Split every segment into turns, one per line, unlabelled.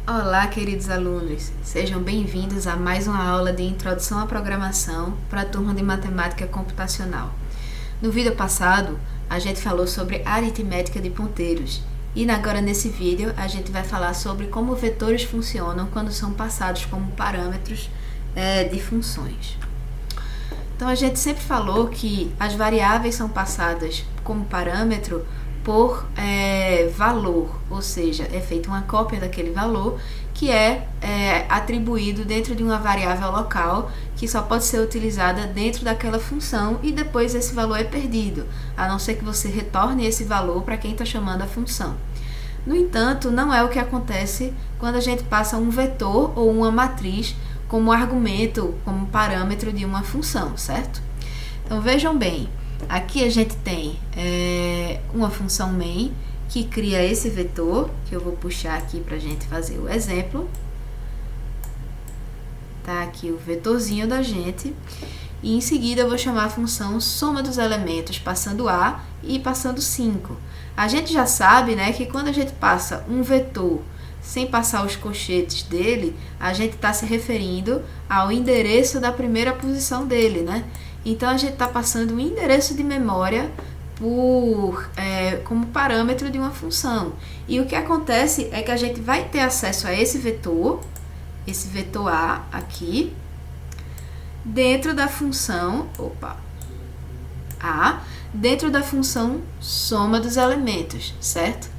Olá, queridos alunos! Sejam bem-vindos a mais uma aula de Introdução à Programação para a turma de Matemática Computacional. No vídeo passado, a gente falou sobre aritmética de ponteiros e agora nesse vídeo a gente vai falar sobre como vetores funcionam quando são passados como parâmetros de funções. Então, a gente sempre falou que as variáveis são passadas como parâmetro por valor, ou seja, é feita uma cópia daquele valor que é atribuído dentro de uma variável local que só pode ser utilizada dentro daquela função e depois esse valor é perdido, a não ser que você retorne esse valor para quem está chamando a função. No entanto, não é o que acontece quando a gente passa um vetor ou uma matriz como argumento, como parâmetro de uma função, certo? Então, vejam bem. Aqui a gente tem uma função main que cria esse vetor, que eu vou puxar aqui para a gente fazer o exemplo. Tá aqui o vetorzinho da gente. E em seguida eu vou chamar a função soma dos elementos, passando A e passando 5. A gente já sabe, né, que quando a gente passa um vetor sem passar os colchetes dele, a gente está se referindo ao endereço da primeira posição dele, né? Então, a gente está passando um endereço de memória como parâmetro de uma função. E o que acontece é que a gente vai ter acesso a esse vetor A aqui, dentro da função, A, dentro da função soma dos elementos, certo?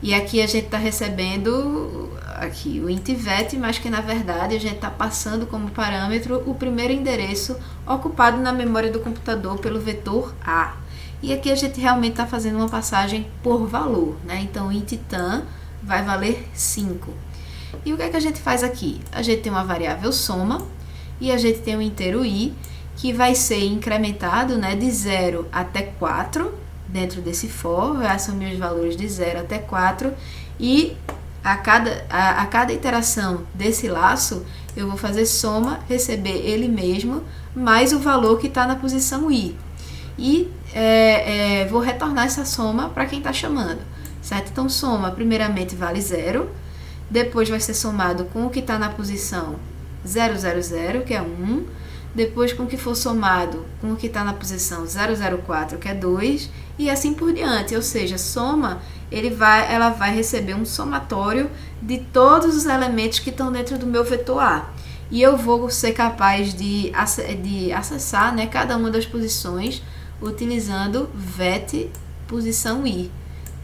E aqui a gente está recebendo aqui o int_vet, mas que na verdade a gente está passando como parâmetro o primeiro endereço ocupado na memória do computador pelo vetor A. E aqui a gente realmente está fazendo uma passagem por valor, né? Então, int_tan vai valer 5. E o que é que a gente faz aqui? A gente tem uma variável soma e a gente tem um inteiro i que vai ser incrementado, né, de 0 até 4, dentro desse for, vai assumir os valores de 0 até 4 e a cada iteração desse laço eu vou fazer soma, receber ele mesmo, mais o valor que está na posição i. E vou retornar essa soma para quem está chamando, certo? Então, soma primeiramente vale 0, depois vai ser somado com o que está na posição 000, que é 1, depois com o que for somado com o que está na posição 004, que é 2, e assim por diante. Ou seja, soma, ela vai receber um somatório de todos os elementos que estão dentro do meu vetor A. E eu vou ser capaz de acessar, né, cada uma das posições utilizando vet posição i,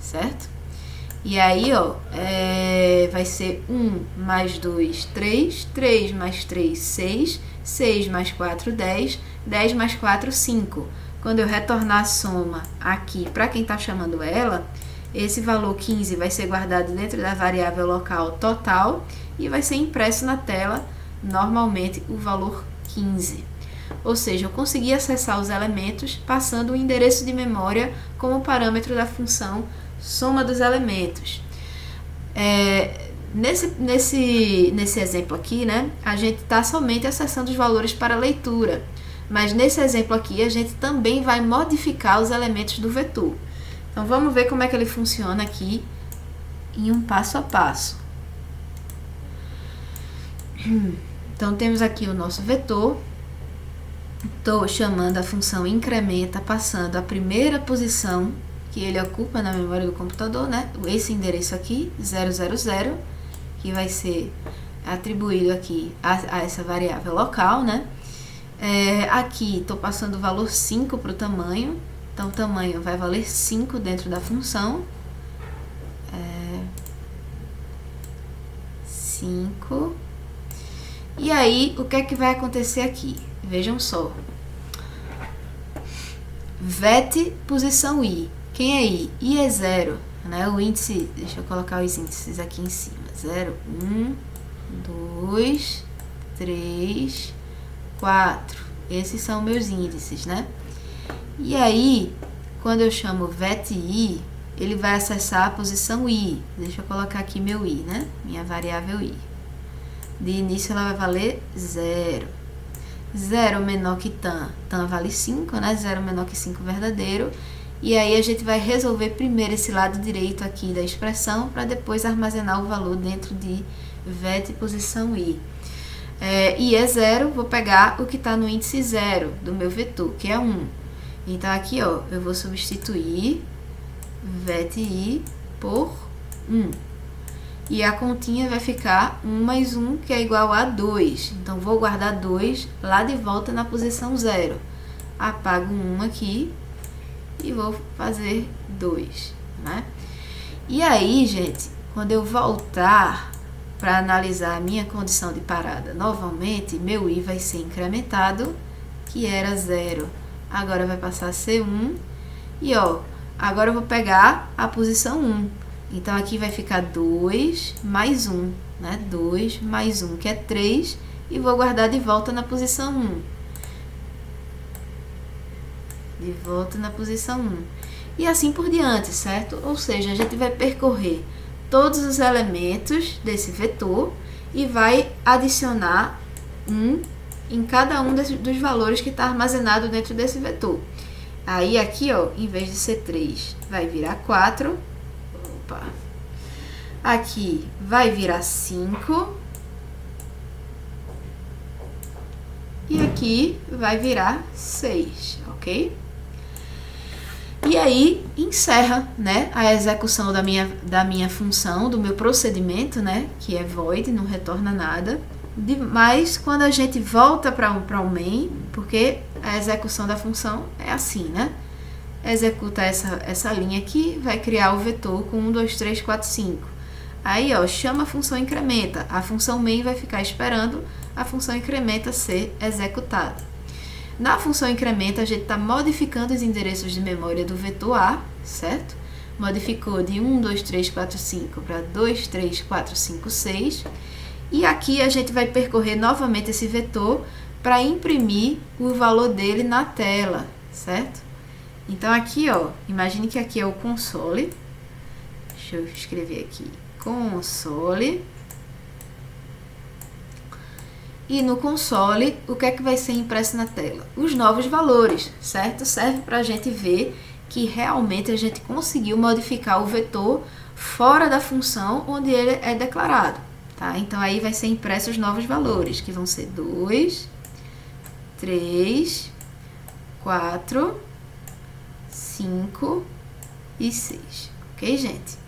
certo? E aí, vai ser 1 mais 2, 3, 3 mais 3, 6, 6 mais 4, 10, 10 mais 4, 5. Quando eu retornar a soma aqui para quem está chamando ela, esse valor 15 vai ser guardado dentro da variável local total e vai ser impresso na tela, normalmente, o valor 15. Ou seja, eu consegui acessar os elementos passando o endereço de memória como parâmetro da função soma dos elementos. Nesse exemplo aqui, né, a gente está somente acessando os valores para leitura, mas nesse exemplo aqui a gente também vai modificar os elementos do vetor. Então, vamos ver como é que ele funciona aqui em um passo a passo. Então, temos aqui o nosso vetor. Estou chamando a função incrementa, passando a primeira posição que ele ocupa na memória do computador, né? Esse endereço aqui, 000, que vai ser atribuído aqui a essa variável local, né? Aqui estou passando o valor 5 para o tamanho, então o tamanho vai valer 5 dentro da função. 5. E aí, o que é que vai acontecer aqui? Vejam só. Vet posição i. Quem é i? I é 0, né? O índice, deixa eu colocar os índices aqui em cima. 0, 1, 2, 3, 4. Esses são meus índices, né? E aí, quando eu chamo vet i, ele vai acessar a posição i. Deixa eu colocar aqui meu i, né? Minha variável i. De início ela vai valer 0. 0 menor que tan. Tan vale 5, né? 0 menor que 5 verdadeiro. E aí a gente vai resolver primeiro esse lado direito aqui da expressão, para depois armazenar o valor dentro de vet posição i. I é 0, vou pegar o que está no índice 0 do meu vetor, que é 1. Então aqui, ó, eu vou substituir vet i por 1. E a continha vai ficar 1 mais 1, que é igual a 2. Então, vou guardar 2 lá de volta na posição 0. Apago 1 aqui e vou fazer 2, né? E aí, gente, quando eu voltar para analisar a minha condição de parada novamente, meu i vai ser incrementado, que era 0. Agora vai passar a ser 1. E, ó, agora eu vou pegar a posição 1. Então, aqui vai ficar 2 mais 1, né? 2 mais 1, que é 3, e vou guardar de volta na posição 1. De volta na posição 1. E assim por diante, certo? Ou seja, a gente vai percorrer todos os elementos desse vetor e vai adicionar 1 em cada um dos valores que está armazenado dentro desse vetor. Aí, aqui, ó, em vez de ser 3, vai virar 4. Opa. Aqui vai virar 5. E aqui vai virar 6, ok? E aí, encerra, né, a execução da minha função, do meu procedimento, né, que é void, não retorna nada. Mas quando a gente volta para o main, porque a execução da função é assim, né? Executa essa linha aqui, vai criar o vetor com 1, 2, 3, 4, 5. Aí, ó, chama a função incrementa. A função main vai ficar esperando a função incrementa ser executada. Na função incrementa, a gente está modificando os endereços de memória do vetor A, certo? Modificou de 1, 2, 3, 4, 5 para 2, 3, 4, 5, 6. E aqui a gente vai percorrer novamente esse vetor para imprimir o valor dele na tela, certo? Então, aqui, ó, imagine que aqui é o console. Deixa eu escrever aqui, console. E no console, o que é que vai ser impresso na tela? Os novos valores, certo? Serve para a gente ver que realmente a gente conseguiu modificar o vetor fora da função onde ele é declarado, tá? Então, aí vai ser impresso os novos valores, que vão ser 2, 3, 4, 5 e 6, ok, gente?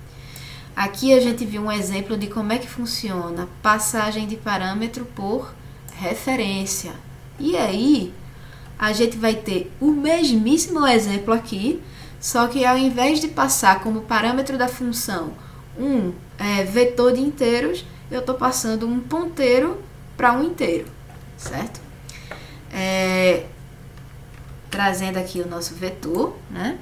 Aqui a gente viu um exemplo de como é que funciona passagem de parâmetro por referência. E aí, a gente vai ter o mesmíssimo exemplo aqui, só que ao invés de passar como parâmetro da função um vetor de inteiros, eu estou passando um ponteiro para um inteiro, certo? Trazendo aqui o nosso vetor, né?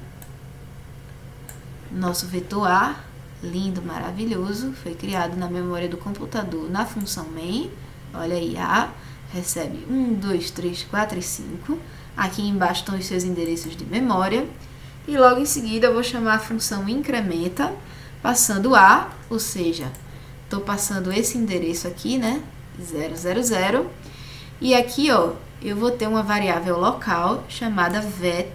Nosso vetor A, lindo, maravilhoso, foi criado na memória do computador na função main. Olha aí, A recebe 1, 2, 3, 4 e 5. Aqui embaixo estão os seus endereços de memória. E logo em seguida eu vou chamar a função incrementa, passando A, ou seja, estou passando esse endereço aqui, né? 000. E aqui, ó, eu vou ter uma variável local chamada vet,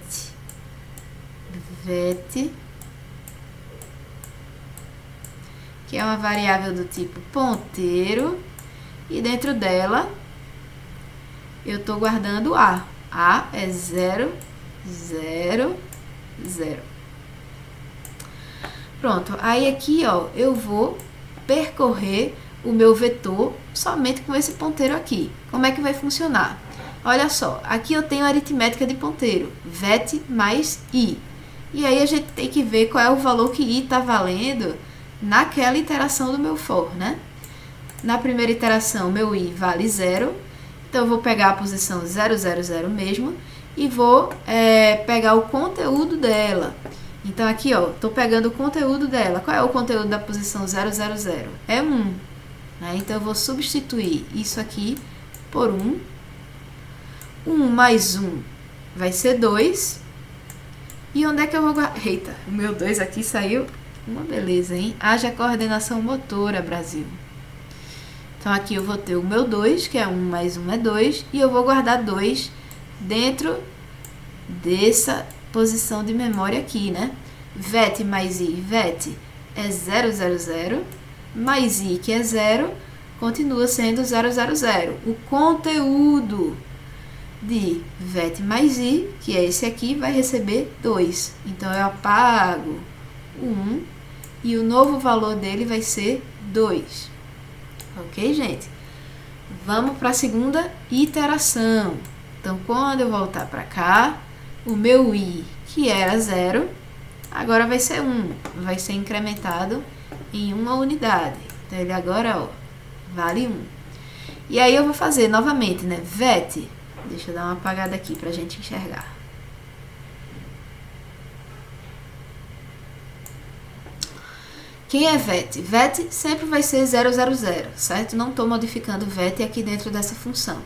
que é uma variável do tipo ponteiro, e dentro dela eu estou guardando A. A é 0, 0, 0. Pronto, aí aqui, ó, eu vou percorrer o meu vetor somente com esse ponteiro aqui. Como é que vai funcionar? Olha só, aqui eu tenho a aritmética de ponteiro, vet mais i. E aí a gente tem que ver qual é o valor que i está valendo naquela iteração do meu for, né? Na primeira iteração, meu i vale 0, então eu vou pegar a posição 000 mesmo e vou pegar o conteúdo dela. Então, aqui, ó, estou pegando o conteúdo dela. Qual é o conteúdo da posição 000? É 1. Né? Então, eu vou substituir isso aqui por 1. 1 mais 1 vai ser 2. E onde é que eu vou guardar? Eita, o meu 2 aqui saiu uma beleza, hein? Haja coordenação motora, Brasil. Então, aqui eu vou ter o meu 2, que é 1 mais 1 é 2. E eu vou guardar 2 dentro dessa posição de memória aqui, né? VET mais I, VET é 000, mais I, que é 0, continua sendo 000. O conteúdo de VET mais I, que é esse aqui, vai receber 2. Então, eu apago o 1 e o novo valor dele vai ser 2. Ok, gente? Vamos para a segunda iteração. Então, quando eu voltar para cá, o meu I, que era 0, agora vai ser 1. Vai ser incrementado em uma unidade. Então, ele agora, ó, vale 1. E aí, eu vou fazer novamente, né? VET. Deixa eu dar uma apagada aqui para a gente enxergar. Quem é VET? VET sempre vai ser 000, certo? Não estou modificando VET aqui dentro dessa função.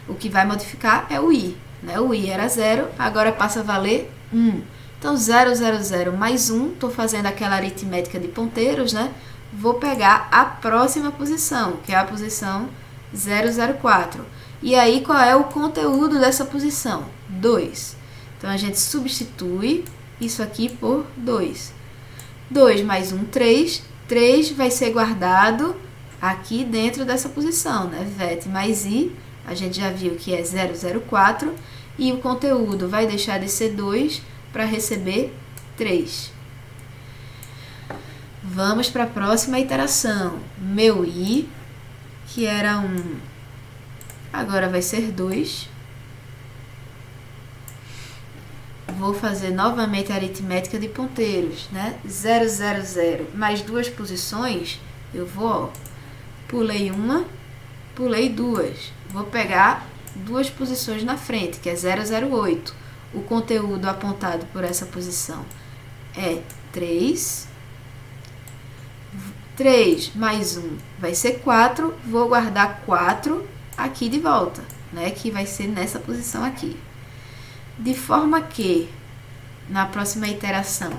O que vai modificar é o I, né? O I era 0, agora passa a valer 1. Então, 000 mais 1, estou fazendo aquela aritmética de ponteiros, né? Vou pegar a próxima posição, que é a posição 004. E aí, qual é o conteúdo dessa posição? 2. Então, a gente substitui isso aqui por 2. 2 mais 1, 3. 3 vai ser guardado aqui dentro dessa posição, né? VET mais I, a gente já viu que é 004. E o conteúdo vai deixar de ser 2 para receber 3. Vamos para a próxima iteração. Meu I, que era 1, agora vai ser 2. Vou fazer novamente a aritmética de ponteiros, né? 000 mais 2 posições, eu vou, ó, pulei uma, pulei 2. Vou pegar 2 posições na frente, que é 008. O conteúdo apontado por essa posição é 3. 3 mais 1 vai ser 4. Vou guardar 4 aqui de volta, né? Que vai ser nessa posição aqui. De forma que, na próxima iteração,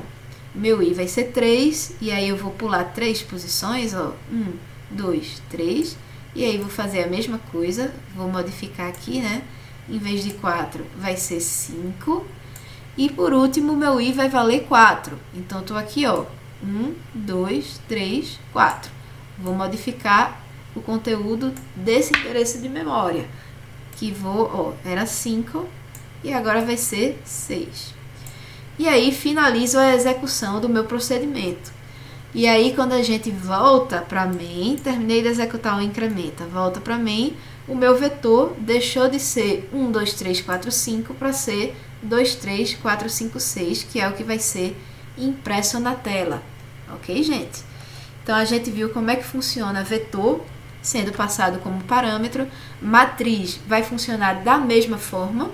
meu I vai ser 3, e aí eu vou pular 3 posições, ó, 1, 2, 3, e aí vou fazer a mesma coisa, vou modificar aqui, né? Em vez de 4, vai ser 5, e por último, meu I vai valer 4. Então, estou aqui, ó, 1, 2, 3, 4. Vou modificar o conteúdo desse endereço de memória, que vou, ó, era 5, e agora vai ser 6. E aí, finalizo a execução do meu procedimento. E aí, quando a gente volta para main, terminei de executar o incrementa, volta para main, o meu vetor deixou de ser 1, 2, 3, 4, 5 para ser 2, 3, 4, 5, 6, que é o que vai ser impresso na tela. Ok, gente? Então, a gente viu como é que funciona vetor sendo passado como parâmetro. Matriz vai funcionar da mesma forma,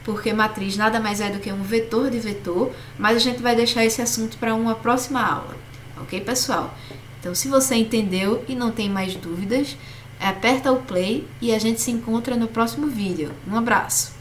porque matriz nada mais é do que um vetor de vetor, mas a gente vai deixar esse assunto para uma próxima aula. Ok, pessoal? Então, se você entendeu e não tem mais dúvidas, aperta o play e a gente se encontra no próximo vídeo. Um abraço!